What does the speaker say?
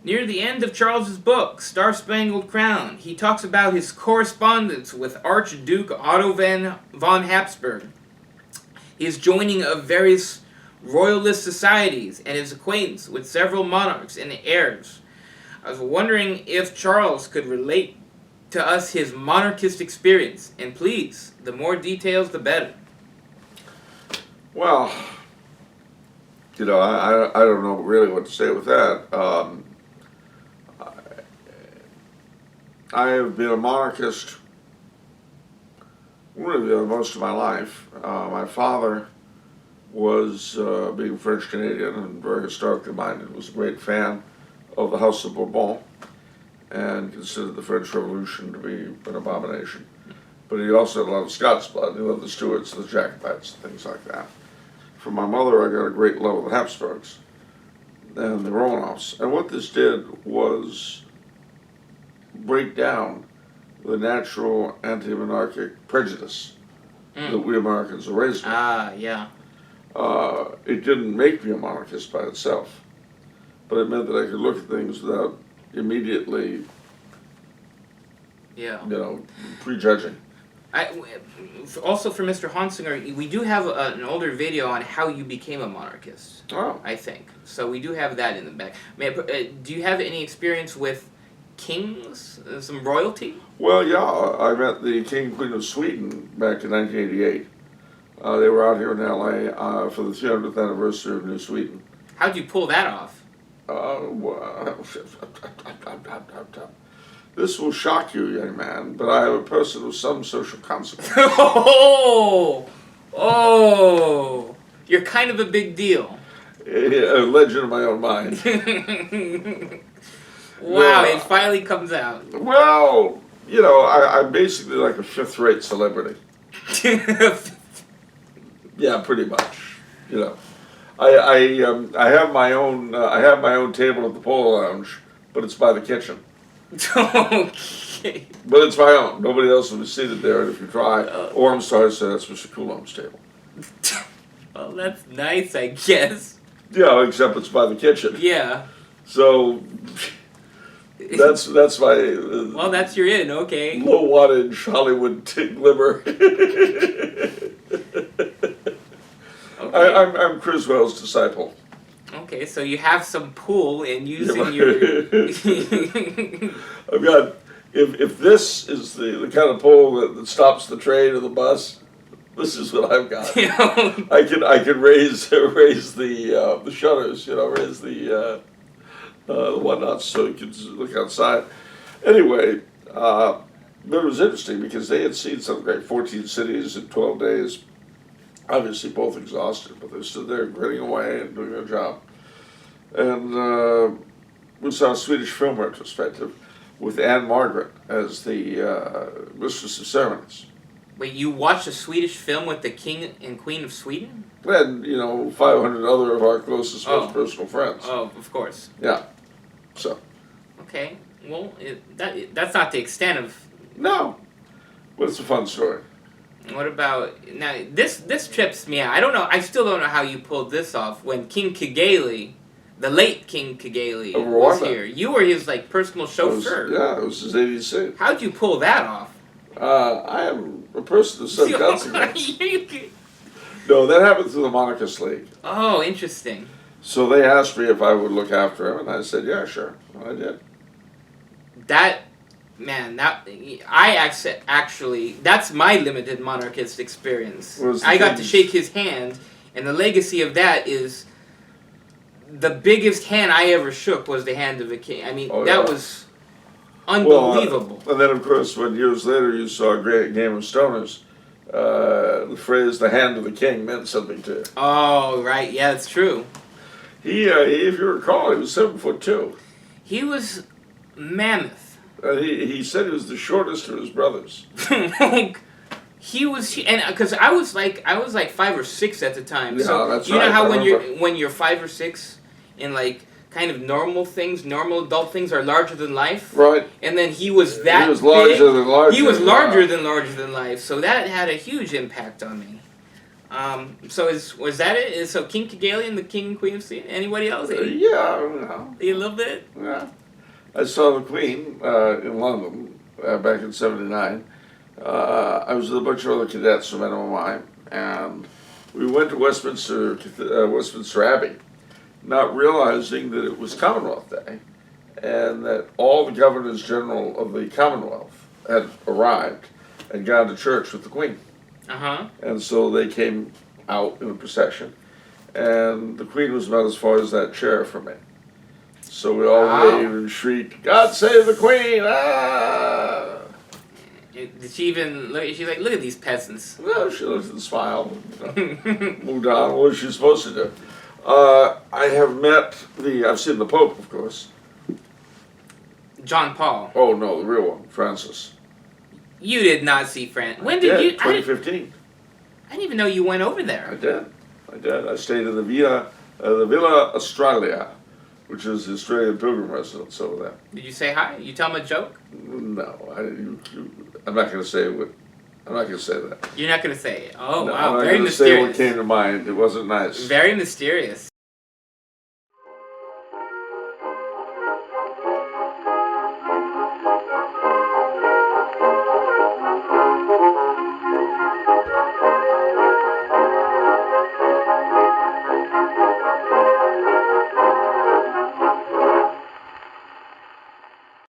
Near the end of Charles's book, Star-Spangled Crown, he talks about his correspondence with Archduke Otto von Habsburg, his joining of various royalist societies, and his acquaintance with several monarchs and heirs. I was wondering if Charles could relate to us his monarchist experience, and please, the more details the better. Well, I don't know really what to say with that. I have been a monarchist really most of my life. My father was, being French Canadian and very historically minded, was a great fan of the House of Bourbon and considered the French Revolution to be an abomination. But he also had a lot of Scots blood. He loved the Stuarts, the Jacobites, and things like that. From my mother, I got a great love of the Habsburgs and the Romanovs. And what this did was break down the natural anti-monarchic prejudice that we Americans are raised with. Yeah. It didn't make me a monarchist by itself, but it meant that I could look at things without immediately, prejudging. Also for Mr. Honsinger, we do have an older video on how you became a monarchist. Oh. I think. So we do have that in the back. Do you have any experience with kings? Some royalty? Well, yeah. I met the King and Queen of Sweden back in 1988. They were out here in LA for the 300th anniversary of New Sweden. How'd you pull that off? This will shock you, young man, but I am a person of some social consequence. Oh! You're kind of a big deal. A legend of my own mind. Wow, it finally comes out. Well, I'm basically like a fifth-rate celebrity. Yeah, pretty much. I have my own table at the Polo Lounge, but it's by the kitchen. Okay. But it's my own. Nobody else will be seated there, and if you try, or I'm sorry to say that's Mr. Coulombe's table. Well, that's nice, I guess. Yeah, except it's by the kitchen. Yeah. So that's my. Well, that's your in. Okay. Low wattage Hollywood glimmer. Okay. I'm Criswell's disciple. Okay, so you have some pull in using your. I've got. If this is the kind of pull that stops the train or the bus, this is what I've got. I can raise the shutters, raise the whatnot, so you can look outside. Anyway, but it was interesting because they had seen something like 14 cities in 12 days. Obviously, both exhausted, but they stood there grinning away and doing their job. And we saw a Swedish film retrospective with Anne Margaret as the mistress of ceremonies. Wait, you watched a Swedish film with the King and Queen of Sweden? And, 500 other of our closest, most personal friends. Oh, of course. Yeah. So. Okay. Well, that's not the extent of... No. But it's a fun story. What about... Now, this trips me out. I still don't know how you pulled this off. When King Kigeli, the late King Kigeli, was here. You were his, personal chauffeur. It was his 86. How'd you pull that off? I am a person of some consequence. No, that happened through the Monarchist League. Oh, interesting. So they asked me if I would look after him, and I said, yeah, sure. And I did. Actually, that's my limited monarchist experience. I got to things? shake his hand, and the legacy of that is the biggest hand I ever shook was the hand of a king. I mean, that was unbelievable. And then, of course, when years later you saw a great Game of Stoners, the phrase "the hand of the king" meant something to him. Oh, right. Yeah, it's true. He, if you recall, he was 7'2". He was mammoth. He said he was the shortest of his brothers. He was, and because I was like 5 or 6 at the time. Yeah, so that's you right. know how when you're 5 or 6, and kind of normal adult things are larger than life. Right. And then he was that He was larger big. than larger. He was larger than larger than life. So that had a huge impact on me. So was that it? So King Kigalion, the King and Queen of Sweden? Anybody else? Yeah, you know. A little bit? Yeah. I saw the Queen in London back in '79. I was with a bunch of other cadets from NMI, and we went to Westminster Abbey, not realizing that it was Commonwealth Day, and that all the governors general of the Commonwealth had arrived and gone to church with the Queen. Uh-huh. And so they came out in a procession, and the Queen was about as far as that chair from me. So we all waved and shrieked, "God save the Queen!" Ah! Did she even look? She's like, look at these peasants. Well, she looked and smiled. Moved on. What was she supposed to do? I have met I've seen the Pope, of course. John Paul. Oh no, the real one, Francis. You did not see Francis. When did you? 2015. I didn't even know you went over there. I did. I stayed in the Villa Australia, which is the Australian pilgrim residence over there. Did you say hi? You tell him a joke? No, I'm not going to say what. I'm not going to say that. You're not going to say it. Oh, No, wow. I'm not Very gonna mysterious. say what came to mind. It wasn't nice. Very mysterious.